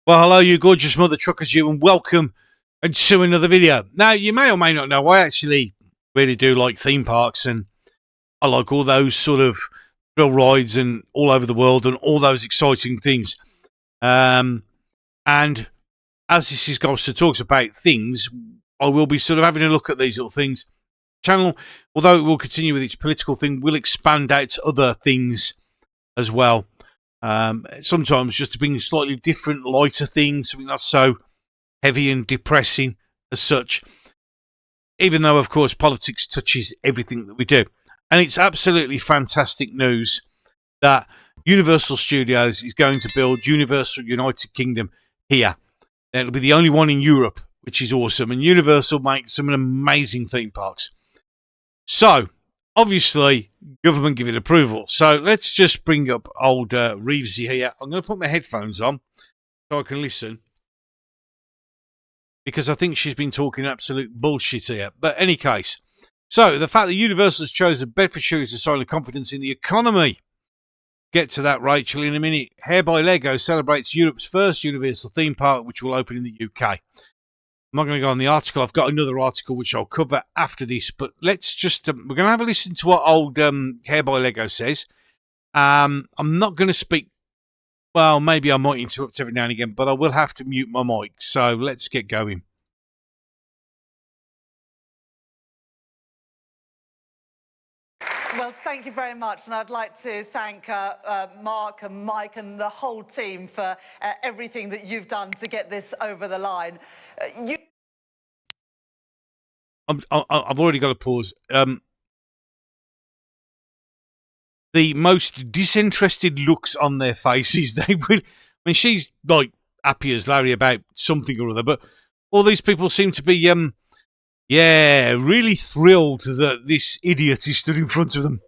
Well, hello, you gorgeous mother truckers, you, and welcome to another video. Now, you may or may not know, I actually really do like theme parks, and I like all those sort of thrill rides and all over the world and all those exciting things. And as this is Gobster Talks about things, I will be sort of having a look at these little things. Channel, although it will continue with its political thing, will expand out to other things as well. Sometimes just to bring slightly different, lighter things, something not so heavy and depressing as such. Even though, of course, politics touches everything that we do. And it's absolutely fantastic news that Universal Studios is going to build Universal United Kingdom here. It'll be the only one in Europe, which is awesome. And Universal makes some amazing theme parks. So, obviously, government give it approval. So let's just bring up old Reevesy here. I'm going to put my headphones on so I can listen, because I think she's been talking absolute bullshit here. But any case, so the fact that Universal has chosen Bedfordshire as a sign of confidence in the economy. Get to that, Rachel, in a minute. Hair by Lego celebrates Europe's first Universal theme park, which will open in the UK. I'm not going to go on the article. I've got another article which I'll cover after this, but let's just we're going to have a listen to what old Hair by Lego says. I'm not going to speak. Well, maybe I might interrupt every now and again, but I will have to mute my mic. So let's get going. Well, thank you very much, and I'd like to thank Mark and Mike and the whole team for everything that you've done to get this over the line. I've already got to pause. The most disinterested looks on their faces. They really, I mean, she's like happy as Larry about something or other, but all these people seem to be, really thrilled that this idiot is stood in front of them.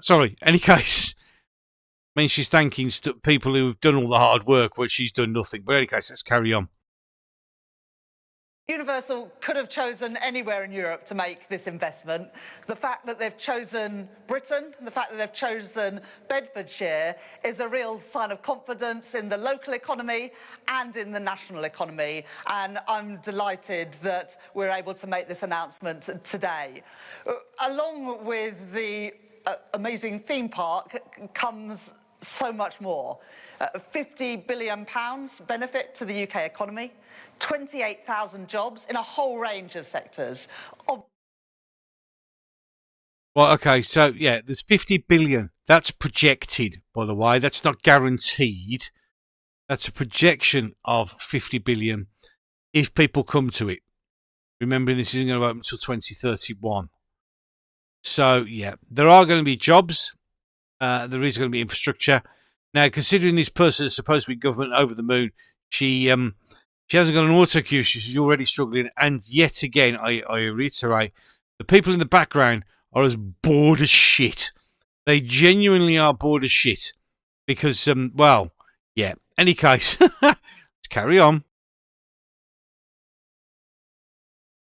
Sorry, any case. I mean, she's thanking people who've done all the hard work, where she's done nothing. But in any case, let's carry on. Universal could have chosen anywhere in Europe to make this investment. The fact that they've chosen Britain, the fact that they've chosen Bedfordshire is a real sign of confidence in the local economy and in the national economy. And I'm delighted that we're able to make this announcement today. Along with the amazing theme park comes so much more. £50 billion benefit to the UK economy, 28,000 jobs in a whole range of sectors. Well, okay, so yeah, there's 50 billion. That's projected, by the way. That's not guaranteed. That's a projection of 50 billion if people come to it. Remembering this isn't going to open until 2031. So, yeah, there are going to be jobs. There is going to be infrastructure. Now, considering this person is supposed to be government over the moon, she hasn't got an auto cue. She's already struggling. And yet again, I reiterate, the people in the background are as bored as shit. They genuinely are bored as shit. Because, well, yeah. Any case, let's carry on.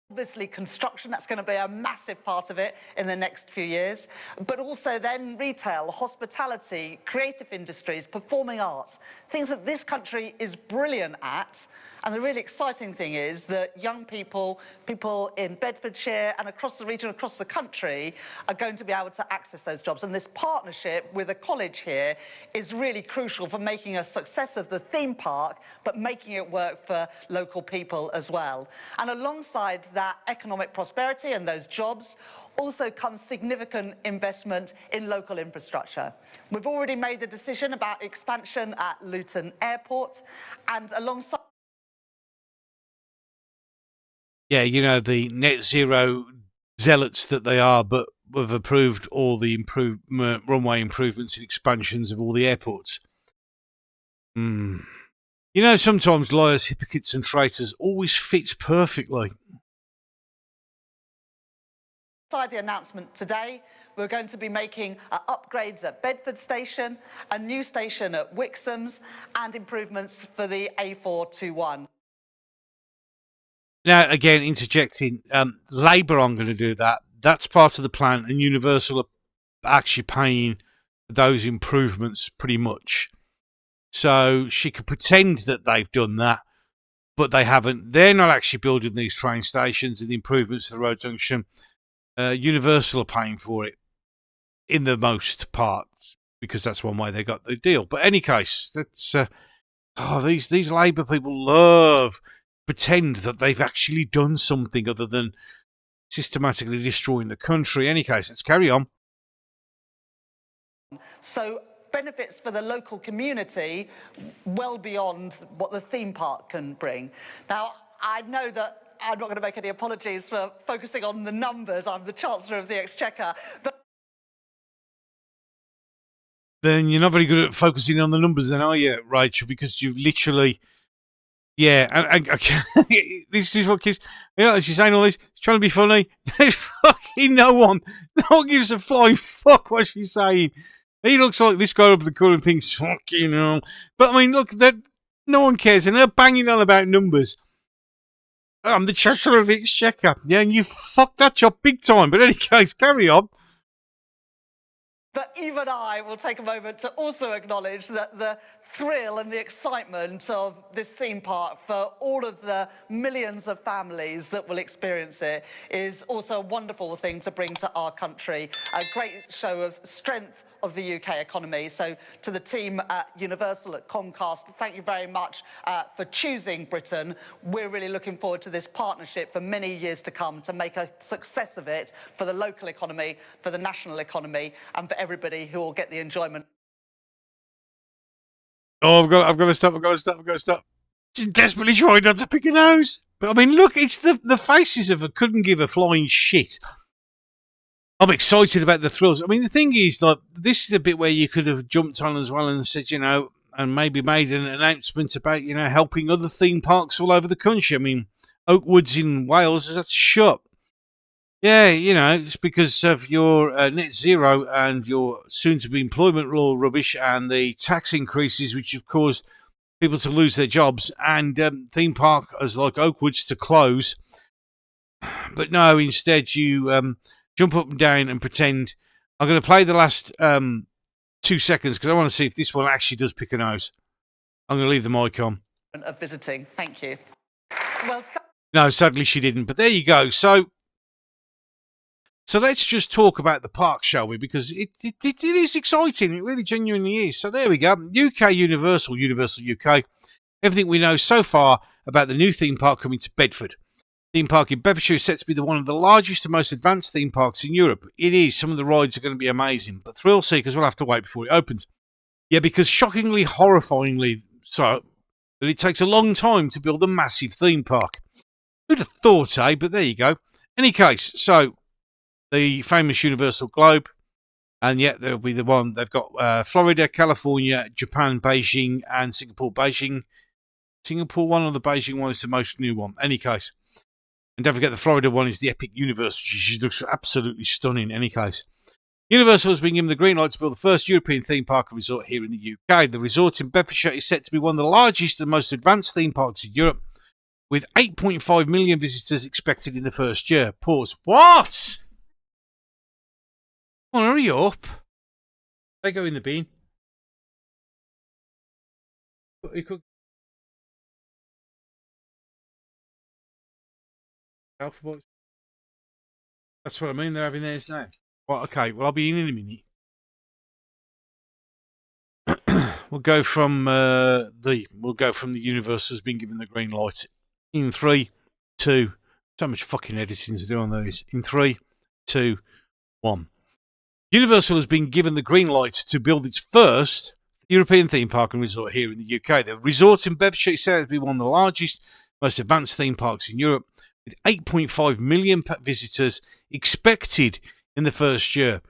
Obviously, construction, that's going to be a massive part of it in the next few years, but also then retail, hospitality, creative industries, performing arts, things that this country is brilliant at. And the really exciting thing is that young people in Bedfordshire and across the region, across the country, are going to be able to access those jobs. And this partnership with a college here is really crucial for making a success of the theme park, but making it work for local people as well. And alongside that economic prosperity and those jobs, also comes significant investment in local infrastructure. We've already made the decision about expansion at Luton Airport, and alongside... Yeah, you know, the net zero zealots that they are, but have approved all the runway improvements and expansions of all the airports. You know, sometimes liars, hypocrites and traitors always fits perfectly. Inside the announcement today, we're going to be making upgrades at Bedford Station, a new station at Wixham's, and improvements for the A421. Now, again, interjecting, Labour aren't going to do that. That's part of the plan, and Universal are actually paying for those improvements pretty much. So she could pretend that they've done that, but they haven't. They're not actually building these train stations and the improvements to the road junction. Universal are paying for it in the most parts because that's one way they got the deal. But any case, that's these Labour people love pretend that they've actually done something other than systematically destroying the country. Any case, let's carry on. So benefits for the local community well beyond what the theme park can bring. Now, I know that I'm not going to make any apologies for focusing on the numbers. I'm the Chancellor of the Exchequer. But then you're not very good at focusing on the numbers then, are you, Rachel? Because you've literally... Yeah, and this is what kids... she's saying all this. She's trying to be funny. Fucking no one gives a flying fuck what she's saying. He looks like this guy up the corner and thinks, fucking hell. But, I mean, look, no one cares. And they're banging on about numbers. I'm the Chancellor of the Exchequer. Yeah, and you fucked that job big time. But in any case, carry on. But even I will take a moment to also acknowledge that the thrill and the excitement of this theme park for all of the millions of families that will experience it is also a wonderful thing to bring to our country. A great show of strength of the UK economy. So to the team at Universal, at Comcast, thank you very much for choosing Britain. We're really looking forward to this partnership for many years to come to make a success of it for the local economy, for the national economy, and for everybody who will get the enjoyment. Oh, I've got to stop. She's desperately trying not to pick a nose. But I mean, look, it's the faces of her couldn't give a flying shit. I'm excited about the thrills. I mean, the thing is, like, this is a bit where you could have jumped on as well and said, and maybe made an announcement about, helping other theme parks all over the country. I mean, Oakwoods in Wales is shut. Yeah, it's because of your net zero and your soon-to-be employment law rubbish and the tax increases, which have caused people to lose their jobs, and theme park as like Oakwoods to close. But no, instead you jump up and down and pretend. I'm going to play the last 2 seconds because I want to see if this one actually does pick a nose. I'm going to leave the mic on. Of visiting, thank you. Well, no, sadly she didn't. But there you go. So let's just talk about the park, shall we? Because it is exciting. It really genuinely is. So there we go. UK Universal UK. Everything we know so far about the new theme park coming to Bedford. Theme park in Bedfordshire is set to be one of the largest and most advanced theme parks in Europe. It is. Some of the rides are going to be amazing, but thrill seekers will have to wait before it opens. Yeah, because shockingly, horrifyingly so, that it takes a long time to build a massive theme park. Who'd have thought, eh? But there you go. Any case, so the famous Universal Globe, and yet there'll be the one they've got Florida, California, Japan, Beijing, and Singapore. Singapore one or the Beijing one is the most new one. Any case. And don't forget the Florida one is the Epic Universe, which looks absolutely stunning in any case. Universal has been given the green light to build the first European theme park and resort here in the UK. The resort in Bedfordshire is set to be one of the largest and most advanced theme parks in Europe, with 8.5 million visitors expected in the first year. Pause. What? Come on, hurry up. They go in the bin. You could... Alphabet. That's what I mean. They're having theirs now. Well, okay. Well, I'll be in a minute. We'll go from the Universal's been given the green light in 3, 2. So much fucking editing to do on those. In 3, 2, 1. Universal has been given the green light to build its first European theme park and resort here in the UK. The resort in Bedfordshire is said to be one of the largest, most advanced theme parks in Europe, with 8.5 million visitors expected in the first year.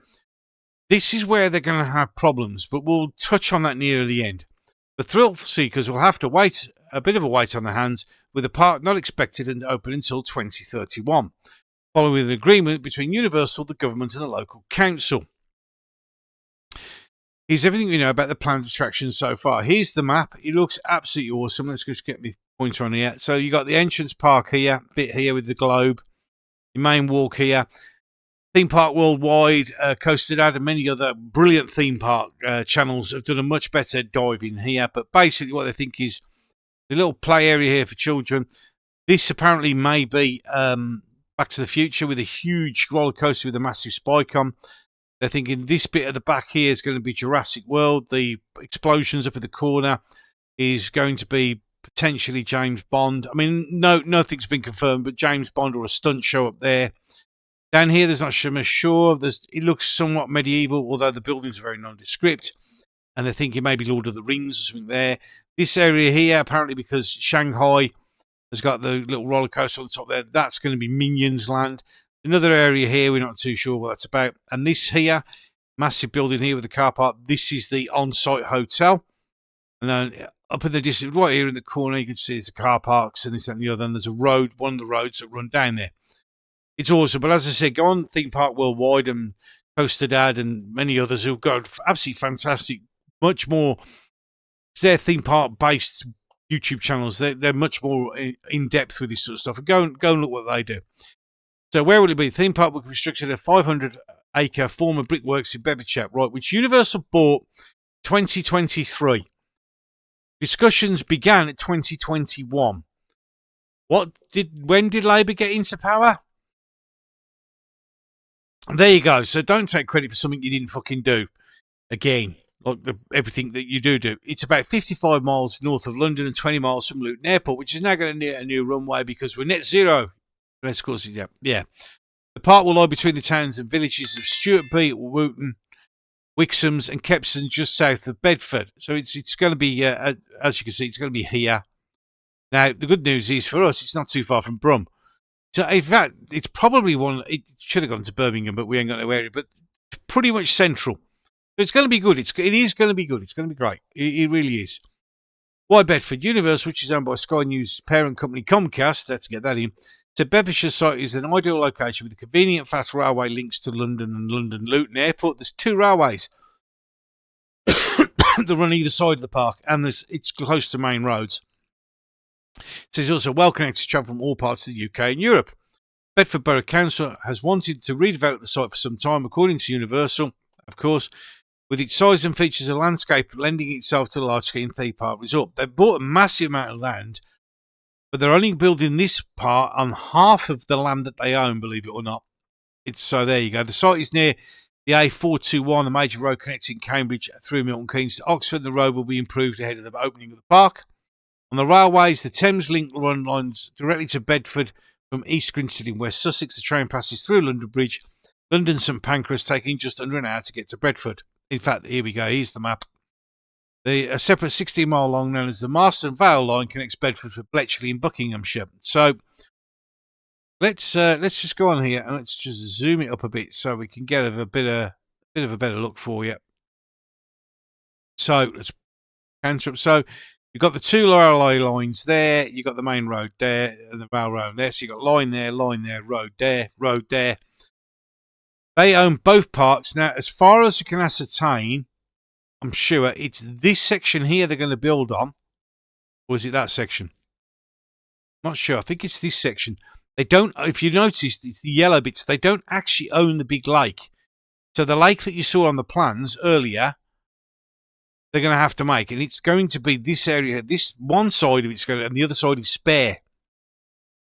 This is where they're going to have problems, but we'll touch on that near the end. The thrill seekers will have to wait a bit of a wait on their hands, with the park not expected to open until 2031, following an agreement between Universal, the government, and the local council. Here's everything we know about the planned attractions so far. Here's the map. It looks absolutely awesome. Let's just get my pointer on here. So you got the entrance park here, bit here with the globe, your main walk here. Theme Park Worldwide, Coaster Dad, and many other brilliant theme park channels have done a much better dive in here. But basically, what they think is the little play area here for children. This apparently may be Back to the Future with a huge roller coaster with a massive spike on. They're thinking this bit at the back here is going to be Jurassic World. The explosions up in the corner is going to be potentially James Bond. I mean, nothing's been confirmed, but James Bond or a stunt show up there. Down here, there's not so much sure. It looks somewhat medieval, although the buildings are very nondescript. And they're thinking maybe Lord of the Rings or something there. This area here, apparently because Shanghai has got the little roller coaster on the top there, that's going to be Minions Land. Another area here, we're not too sure what that's about. And this here, massive building here with the car park, this is the on-site hotel. And then up in the distance, right here in the corner, you can see the car parks and this and the other. And there's a road, one of the roads that run down there. It's awesome. But as I said, go on Theme Park Worldwide and Coaster Dad and many others who've got absolutely fantastic, much more, they're theme park-based YouTube channels. They're much more in-depth with this sort of stuff. Go and look what they do. So where will it be? Theme park will be constructed at a 500-acre former brickworks in Bedfordshire, right, which Universal bought 2023. Discussions began at 2021. When did Labour get into power? There you go. So don't take credit for something you didn't fucking do. Again, like everything that you do. It's about 55 miles north of London and 20 miles from Luton Airport, which is now going to need a new runway because we're net zero. Let's call it, yeah. The park will lie between the towns and villages of Stuartby, Wootton, Wixhams and Kepson, just south of Bedford. So it's going to be, as you can see, it's going to be here. Now, the good news is for us, it's not too far from Brum. So, in fact, it's probably one, it should have gone to Birmingham, but we ain't got no area, but it's pretty much central. So it's going to be good. It is going to be good. It's going to be great. It really is. Why Bedford? Universal, which is owned by Sky News parent company Comcast, let's get that in. So Bedfordshire site is an ideal location with a convenient fast railway links to London and London Luton Airport. There's 2 railways that run either side of the park, and it's close to main roads. So it's also well connected to travel from all parts of the UK and Europe. Bedford Borough Council has wanted to redevelop the site for some time, according to Universal, of course, with its size and features of landscape lending itself to a large-scale theme park resort. They've bought a massive amount of land, but they're only building this part on half of the land that they own, believe it or not. So there you go. The site is near the A421, the major road connecting Cambridge through Milton Keynes to Oxford. The road will be improved ahead of the opening of the park. On the railways, the Thames Link run lines directly to Bedford from East Grinstead in West Sussex. The train passes through London Bridge, London St Pancras, taking just under an hour to get to Bedford. In fact, here we go. Here's the map. A separate 16-mile long, known as the Marston Vale line, connects Bedford with Bletchley in Buckinghamshire. So let's just go on here and let's just zoom it up a bit so we can get a bit of a better look for you. So let's canter up. So you've got the 2 railway lines there. You've got the main road there and the railroad there. So you've got line there, road there, road there. They own both parks. Now, as far as you can ascertain, I'm sure it's this section here they're going to build on. Or is it that section? Not sure. I think it's this section. They don't, if you notice, it's the yellow bits. They don't actually own the big lake. So the lake that you saw on the plans earlier, they're going to have to make. And it's going to be this area. This one side of it's going to, and the other side is spare.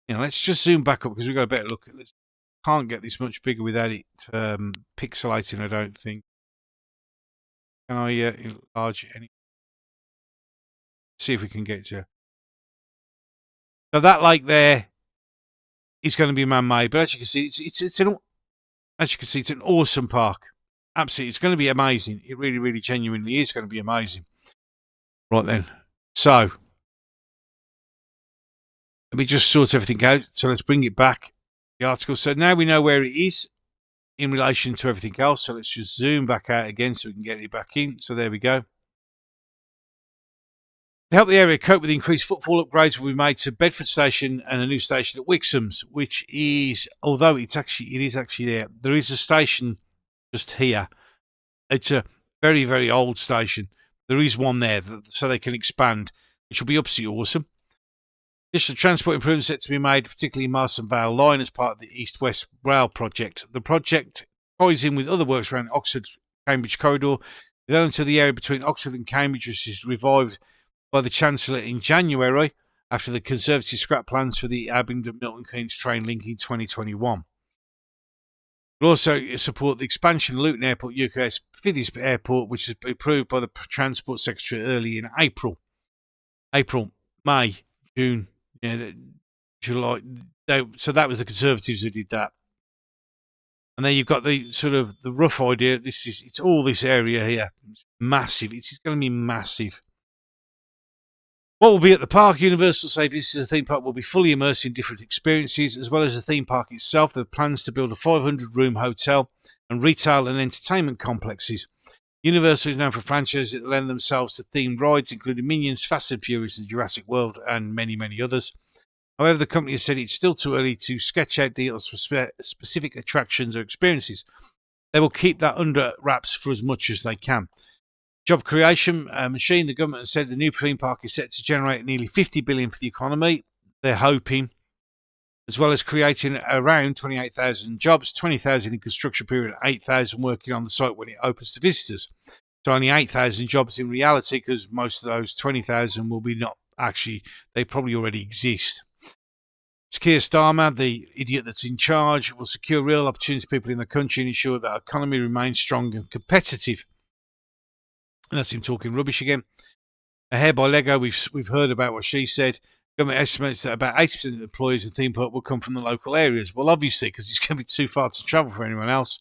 Let's just zoom back up because we've got a better look at this. Can't get this much bigger without it pixelating, I don't think. Can I enlarge it any? See if we can get to. So that lake there is going to be man-made, but as you can see, it's an awesome park. Absolutely, it's going to be amazing. It really, really, genuinely is going to be amazing. Right then, so let me just sort everything out. So let's bring it back. The article. So now we know where it is in relation to everything else. So let's just zoom back out again so we can get it back in. So there we go. To help the area cope with the increased footfall, upgrades will be made to Bedford Station and a new station at Wixhams, which is, although it is actually there is a station just here. It's a very, very old station. There is one there so they can expand, which will be absolutely awesome. Additional transport improvements set to be made, particularly Marston Vale Line, as part of the East West Rail project. The project ties in with other works around the Oxford-Cambridge corridor, the element of the area between Oxford and Cambridge, which is revived by the Chancellor in January after the Conservative scrapped plans for the Abingdon-Milton Keynes train link in 2021. We'll also support the expansion of Luton Airport, UK's fifth airport, which was approved by the Transport Secretary early in April, May, June, July. So that was the Conservatives who did that. And then you've got the sort of the rough idea. It's all this area here. It's massive. It's going to be massive. What will be at the park? Universal say this is a theme park will be fully immersed in different experiences, as well as the theme park itself. There are plans to build a 500-room hotel and retail and entertainment complexes. Universal is known for franchises that lend themselves to themed rides, including Minions, Fast and Furious, and Jurassic World, and many, many others. However, the company has said it's still too early to sketch out deals for specific attractions or experiences. They will keep that under wraps for as much as they can. Job creation machine. The government has said the new theme park is set to generate nearly $50 billion for the economy. They're hoping, as well as creating around 28,000 jobs, 20,000 in construction period, 8,000 working on the site when it opens to visitors. So only 8,000 jobs in reality, because most of those 20,000 will be not actually, they probably already exist. Keir Starmer, the idiot that's in charge, will secure real opportunities for people in the country and ensure that our economy remains strong and competitive. And that's him talking rubbish again. A Hair by Lego, we've heard about what she said. Government estimates that about 80% of the employees in the theme park will come from the local areas. Well, obviously, because it's going to be too far to travel for anyone else.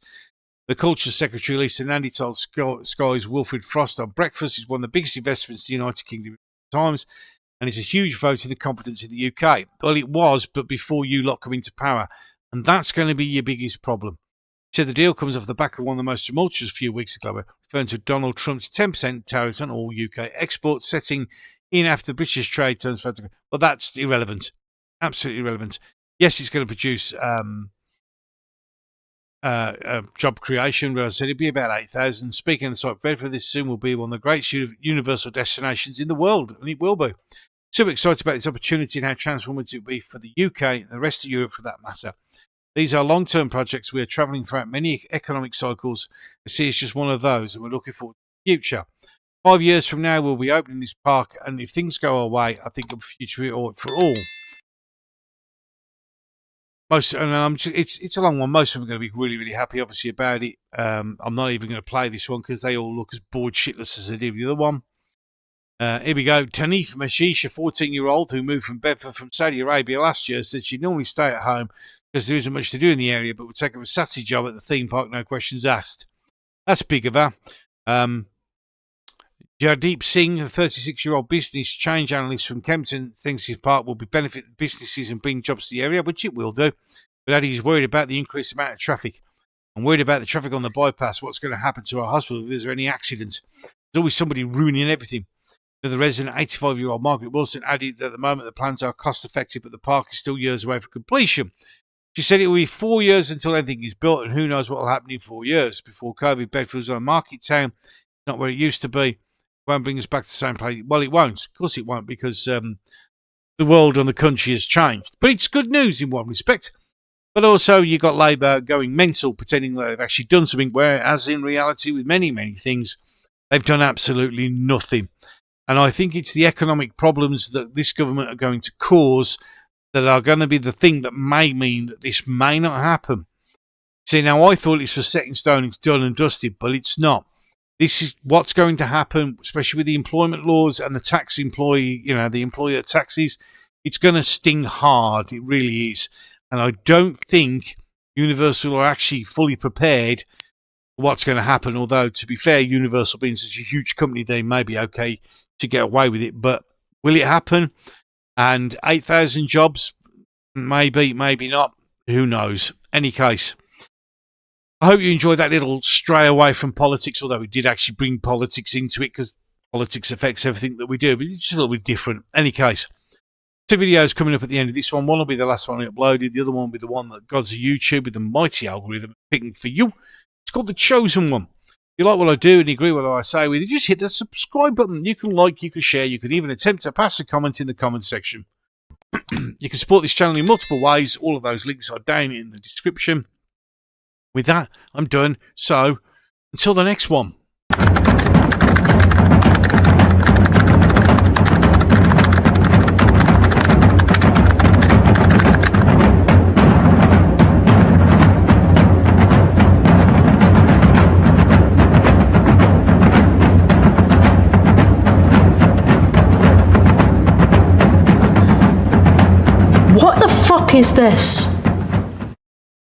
The Culture Secretary, Lisa Nandy, told Sky's Wilfred Frost on breakfast it's one of the biggest investments in the United Kingdom at times, and it's a huge vote in the confidence in the UK. Well, it was, but before you lot come into power. And that's going to be your biggest problem. So the deal comes off the back of one of the most tumultuous few weeks ago, referring to Donald Trump's 10% tariffs on all UK exports, setting in after the British trade turns. Well, that's irrelevant. Absolutely irrelevant. Yes, it's going to produce job creation, but I said it'd be about 8,000. Speaking of the site, Bedford, this soon will be one of the great universal destinations in the world, and it will be. Super excited about this opportunity and how transformative it will be for the UK and the rest of Europe for that matter. These are long-term projects. We are travelling throughout many economic cycles. I see it's just one of those, and we're looking forward to the future. 5 years from now, we'll be opening this park, and if things go our way, I think it'll be future for all. It's a long one. Most of them are going to be really, really happy, obviously, about it. I'm not even going to play this one because they all look as bored shitless as they did with the other one. Here we go. Tanif Mashish, a 14-year-old who moved from Bedford from Saudi Arabia last year, said she'd normally stay at home because there isn't much to do in the area, but would take up a Saturday job at the theme park, no questions asked. That's big of her. Jardeep Singh, a 36-year-old business change analyst from Kempton, thinks his park will benefit businesses and bring jobs to the area, which it will do. But he's worried about the increased amount of traffic. I'm worried about the traffic on the bypass, what's going to happen to our hospital if there's any accidents. There's always somebody ruining everything. The resident, 85-year-old Margaret Wilson, added that at the moment the plans are cost-effective, but the park is still years away from completion. She said it will be 4 years until anything is built, and who knows what will happen in 4 years. Before COVID, Bedford was on a market town, not where it used to be. It won't bring us back to the same place. Well, it won't. Of course it won't, because the world and the country has changed. But it's good news in one respect. But also, you've got Labour going mental, pretending that they've actually done something, whereas in reality, with many, many things, they've done absolutely nothing. And I think it's the economic problems that this government are going to cause that are going to be the thing that may mean that this may not happen. See, now I thought it's was set in stone, it's done and dusted, but it's not. This is what's going to happen, especially with the employment laws and the tax employee, the employer taxes. It's going to sting hard. It really is. And I don't think Universal are actually fully prepared for what's going to happen. Although, to be fair, Universal being such a huge company, they may be okay to get away with it. But will it happen? And 8,000 jobs? Maybe, maybe not. Who knows? Any case, I hope you enjoyed that little stray away from politics, although we did actually bring politics into it because politics affects everything that we do, but it's just a little bit different. Any case, 2 videos coming up at the end of this one. One will be the last one I uploaded. The other one will be the one that God's a YouTube with the mighty algorithm picking for you. It's called The Chosen One. If you like what I do and you agree with what I say with you, just hit the subscribe button. You can like, you can share, you can even attempt to pass a comment in the comment section. You can support this channel in multiple ways. All of those links are down in the description. With that, I'm done. So, until the next one. What the fuck is this?